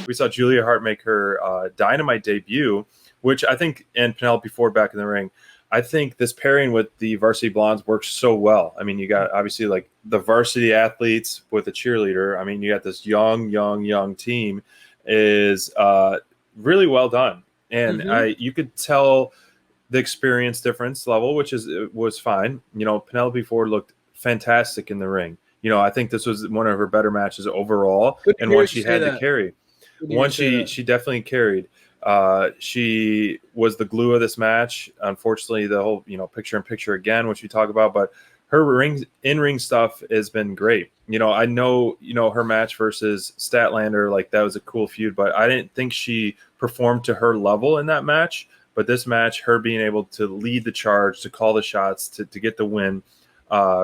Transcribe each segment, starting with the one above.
We saw Julia Hart make her Dynamite debut, which I think, and Penelope Ford back in the ring. I think this pairing with the Varsity Blondes works so well. I mean, you got obviously like the varsity athletes with a cheerleader. I mean, you got this young team is really well done. And you could tell the experience difference level, which was fine. You know, Penelope Ford looked fantastic in the ring. You know, I think this was one of her better matches overall, and one she had to carry. One she definitely carried. She was the glue of this match. Unfortunately, the whole picture-in-picture again, which we talk about, but her in-ring stuff has been great. You know, I know her match versus Statlander, like that was a cool feud, but I didn't think she performed to her level in that match. But this match, her being able to lead the charge, to call the shots, to get the win,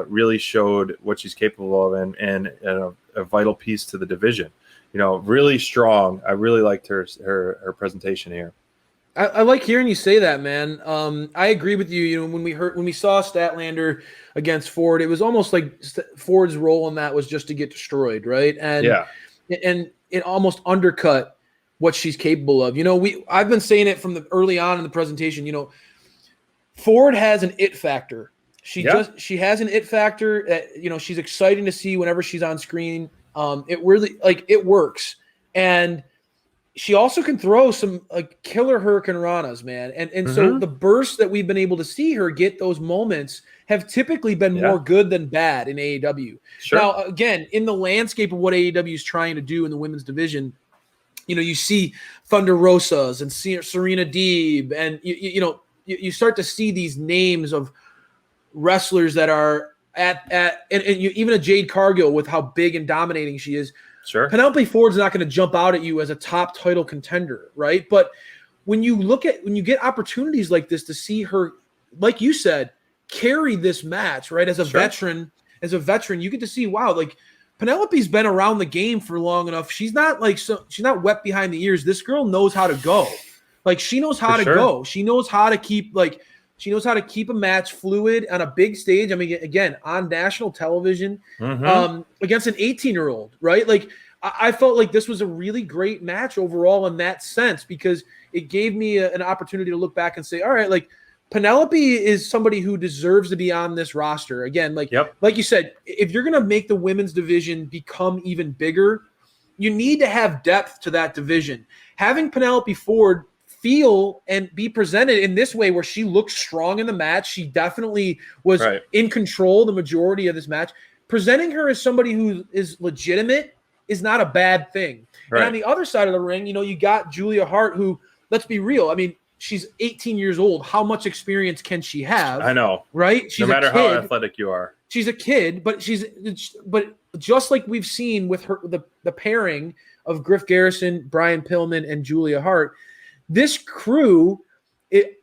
really showed what she's capable of, and a vital piece to the division. You know, really strong. I really liked her presentation here. I like hearing you say that, man. I agree with you. You know, when we saw Statlander against Ford, it was almost like Ford's role in that was just to get destroyed, right? And it almost undercut what she's capable of. You know, I've been saying it from the early on in the presentation. You know, Ford has an it factor. She has an it factor. You know, she's exciting to see whenever she's on screen. It really it works, and she also can throw some killer Hurricane Ranas, man. And so the bursts that we've been able to see her get, those moments, have typically been more good than bad in AEW. Sure. Now, again, in the landscape of what AEW is trying to do in the women's division, you know, you see Thunder Rosas and Serena Deeb, and you start to see these names of wrestlers that are even a Jade Cargill with how big and dominating she is. Sure. Penelope Ford's not going to jump out at you as a top title contender, right? But when you get opportunities like this to see her, like you said, carry this match, right? As a veteran, you get to see, wow, like Penelope's been around the game for long enough. She's not wet behind the ears. This girl knows how to go. Like, she knows how to go. She knows how to keep a match fluid on a big stage. I mean, again, on national television, against an 18-year-old, right? Like, I felt like this was a really great match overall in that sense, because it gave me an opportunity to look back and say, all right, like, Penelope is somebody who deserves to be on this roster. Again, like you said, if you're going to make the women's division become even bigger, you need to have depth to that division. Having Penelope Ford feel and be presented in this way, where she looked strong in the match, she definitely was in control the majority of this match. Presenting her as somebody who is legitimate is not a bad thing. Right. And on the other side of the ring, you know, you got Julia Hart, who, let's be real, I mean, she's 18 years old. How much experience can she have? I know, right? She's no matter how athletic you are. She's a kid, but just like we've seen with her, the pairing of Griff Garrison, Brian Pillman, and Julia Hart, this crew,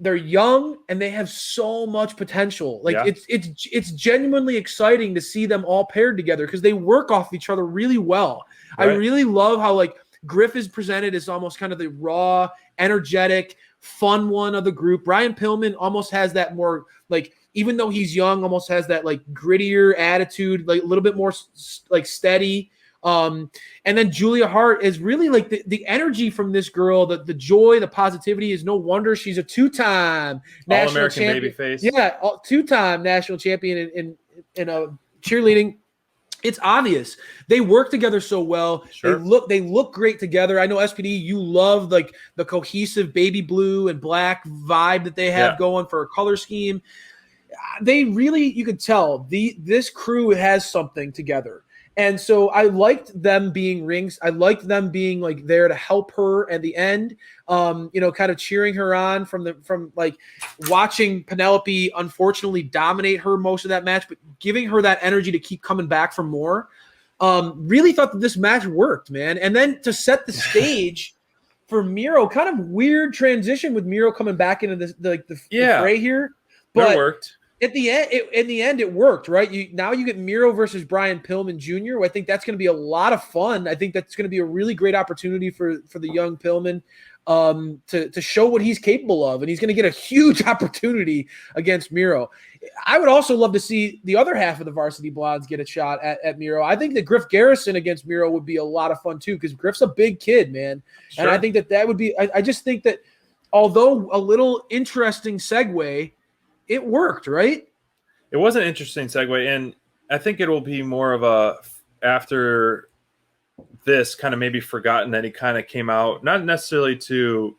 they're young and they have so much potential. Like, it's genuinely exciting to see them all paired together, because they work off each other really well. Right. I really love how, like, Griff is presented as almost kind of the raw, energetic, fun one of the group. Brian Pillman almost has that more, like, even though he's young, almost has that like grittier attitude, like a little bit more like steady. And then Julia Hart is really like the energy from this girl, the joy, the positivity is no wonder she's a two-time national champion. Babyface. Yeah, two-time national champion in cheerleading. It's obvious they work together so well. Sure. They look great together. I know SPD, you love like the cohesive baby blue and black vibe that they have going for a color scheme. They really, you could tell this crew has something together. And so I liked them being rings. I liked them being like there to help her at the end. Kind of cheering her on from like watching Penelope unfortunately dominate her most of that match, but giving her that energy to keep coming back for more. Really thought that this match worked, man. And then to set the stage for Miro, kind of weird transition with Miro coming back into the fray here. But it worked. At the end, it worked, right? Now you get Miro versus Brian Pillman Jr. I think that's going to be a lot of fun. I think that's going to be a really great opportunity for the young Pillman. to show what he's capable of, and he's going to get a huge opportunity against Miro. I would also love to see the other half of the Varsity Blondes get a shot at Miro. I think that Griff Garrison against Miro would be a lot of fun too, because Griff's a big kid, man. Sure. And I think that would be. I just think that although a little interesting segue, it worked, right? It was an interesting segue, and I think it will be more of a after this kind of maybe forgotten that he kind of came out, not necessarily to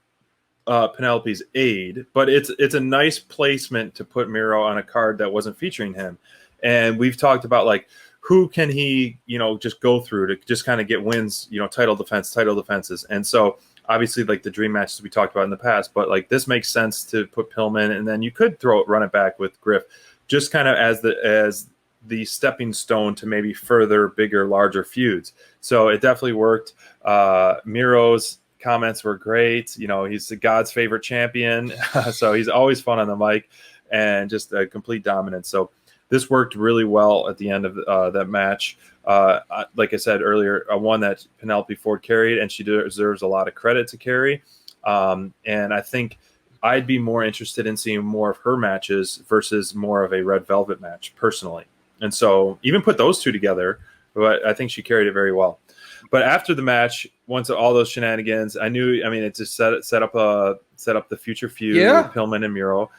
Penelope's aid, but it's a nice placement to put Miro on a card that wasn't featuring him. And we've talked about like who can he, just go through to just kind of get wins, title defenses. And so obviously like the dream matches we talked about in the past, but like this makes sense to put Pillman, and then you could run it back with Griff, just kind of as the stepping stone to maybe further bigger, larger feuds. So it definitely worked. Miro's comments were great. He's God's favorite champion. So he's always fun on the mic and just a complete dominance. So this worked really well at the end of that match. Like I said earlier, one that Penelope Ford carried, and she deserves a lot of credit to carry. And I think I'd be more interested in seeing more of her matches versus more of a Red Velvet match personally. And so even put those two together, but I think she carried it very well. But after the match, once all those shenanigans, it just set up the future feud with Pillman and Miro.